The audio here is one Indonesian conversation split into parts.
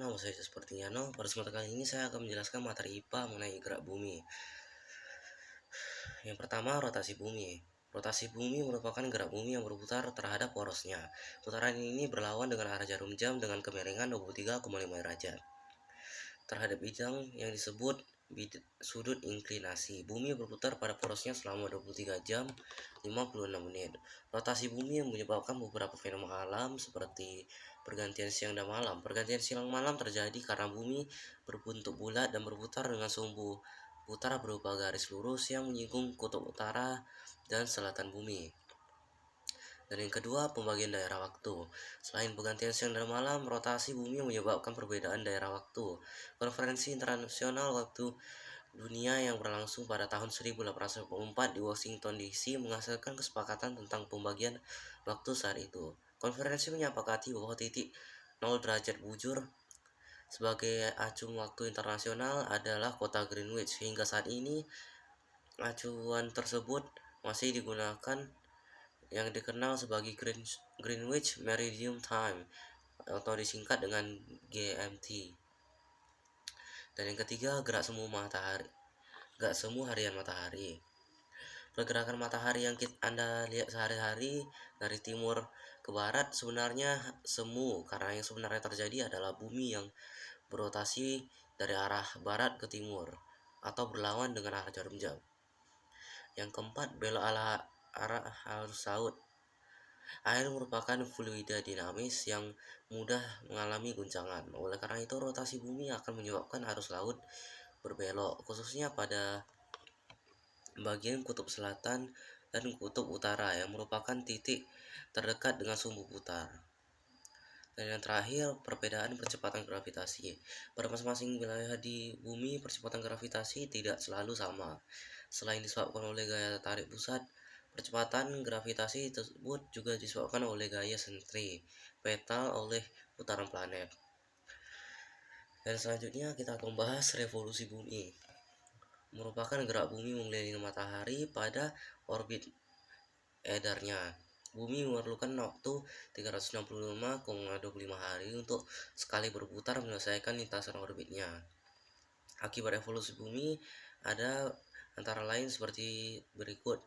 nama saya Sepertiano. Pada kesempatan kali ini saya akan menjelaskan materi IPA mengenai gerak bumi. Yang pertama, rotasi bumi. Rotasi bumi merupakan gerak bumi yang berputar terhadap porosnya. Putaran ini berlawan dengan arah jarum jam dengan kemiringan 23,5 derajat terhadap bidang yang disebut sudut inklinasi. Bumi berputar pada porosnya selama 23 jam 56 menit. Rotasi bumi yang menyebabkan beberapa fenomena alam seperti pergantian siang dan malam. Pergantian siang malam terjadi karena bumi berbentuk bulat dan berputar dengan sumbu putar berupa garis lurus yang menyinggung kutub utara dan selatan bumi. Dan yang kedua, pembagian daerah waktu. Selain pergantian siang dan malam, rotasi bumi menyebabkan perbedaan daerah waktu. Konferensi Internasional Waktu Dunia yang berlangsung pada tahun 1894 di Washington DC menghasilkan kesepakatan tentang pembagian waktu saat itu. Konferensi menyepakati bahwa titik 0 derajat bujur sebagai acuan waktu internasional adalah kota Greenwich. Hingga saat ini, acuan tersebut masih digunakan yang dikenal sebagai Greenwich Meridian Time atau disingkat dengan GMT. Dan yang ketiga, gerak semu harian matahari. Pergerakan matahari yang Anda lihat sehari-hari dari timur ke barat sebenarnya semu, karena yang sebenarnya terjadi adalah bumi yang berotasi dari arah barat ke timur atau berlawan dengan arah jarum jam. Yang keempat, belok arah arus laut. Air merupakan fluida dinamis yang mudah mengalami guncangan. Oleh karena itu, rotasi bumi akan menyebabkan arus laut berbelok, khususnya pada bagian kutub selatan dan kutub utara yang merupakan titik terdekat dengan sumbu putar. Dan yang terakhir, perbedaan percepatan gravitasi. Pada masing-masing wilayah di bumi, percepatan gravitasi tidak selalu sama. Selain disebabkan oleh gaya tarik pusat, percepatan gravitasi tersebut juga disebabkan oleh gaya sentripetal oleh putaran planet. Dan selanjutnya kita akan membahas revolusi bumi. Merupakan gerak bumi mengelilingi matahari pada orbit edarnya. Bumi memerlukan waktu 365,25 hari untuk sekali berputar menyelesaikan lintasan orbitnya. Akibat revolusi bumi ada antara lain seperti berikut.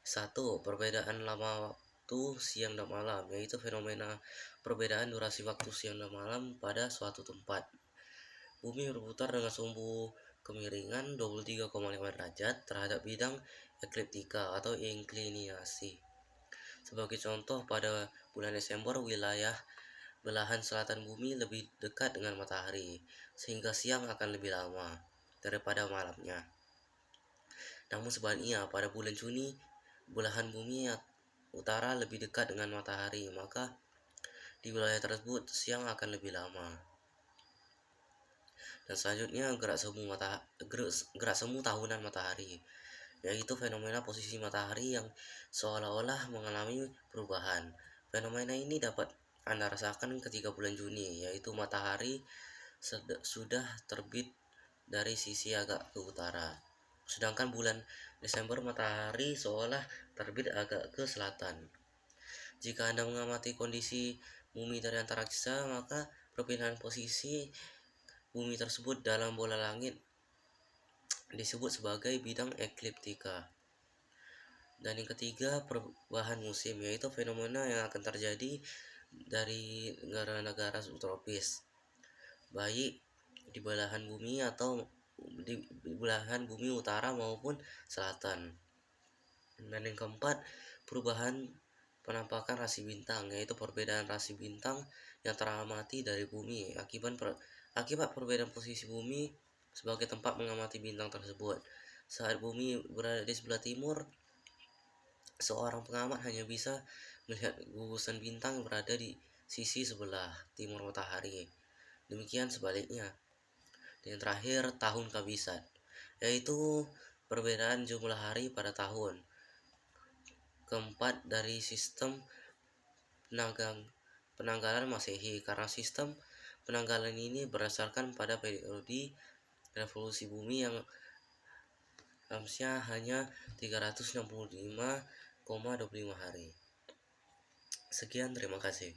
1. Perbedaan lama waktu siang dan malam, yaitu fenomena perbedaan durasi waktu siang dan malam pada suatu tempat. Bumi berputar dengan sumbu kemiringan 23,5 derajat terhadap bidang ekliptika atau inklinasi. Sebagai contoh, pada bulan Desember wilayah belahan selatan bumi lebih dekat dengan matahari, sehingga siang akan lebih lama daripada malamnya. Namun sebaliknya, pada bulan Juni belahan bumi utara lebih dekat dengan matahari, maka di wilayah tersebut siang akan lebih lama. Dan selanjutnya, gerak semu tahunan matahari, yaitu fenomena posisi matahari yang seolah-olah mengalami perubahan. Fenomena ini dapat Anda rasakan ketika bulan Juni, yaitu matahari sudah terbit dari sisi agak ke utara. Sedangkan bulan Desember matahari seolah terbit agak ke selatan. Jika Anda mengamati kondisi bumi dari antariksa, maka perpindahan posisi bumi tersebut dalam bola langit disebut sebagai bidang ekliptika. Dan yang ketiga, perubahan musim, yaitu fenomena yang akan terjadi dari negara-negara subtropis, baik di belahan bumi atau di belahan bumi utara maupun selatan. Dan yang keempat, perubahan penampakan rasi bintang, yaitu perbedaan rasi bintang yang teramati dari bumi akibat perbedaan posisi bumi sebagai tempat mengamati bintang tersebut. Saat bumi berada di sebelah timur, seorang pengamat hanya bisa melihat gugusan bintang yang berada di sisi sebelah timur matahari. Demikian sebaliknya. Dan yang terakhir, tahun kabisat, yaitu perbedaan jumlah hari pada tahun keempat dari sistem penanggalan Masehi, karena sistem penanggalan ini berdasarkan pada periode revolusi bumi yang harusnya hanya 365,25 hari. Sekian, terima kasih.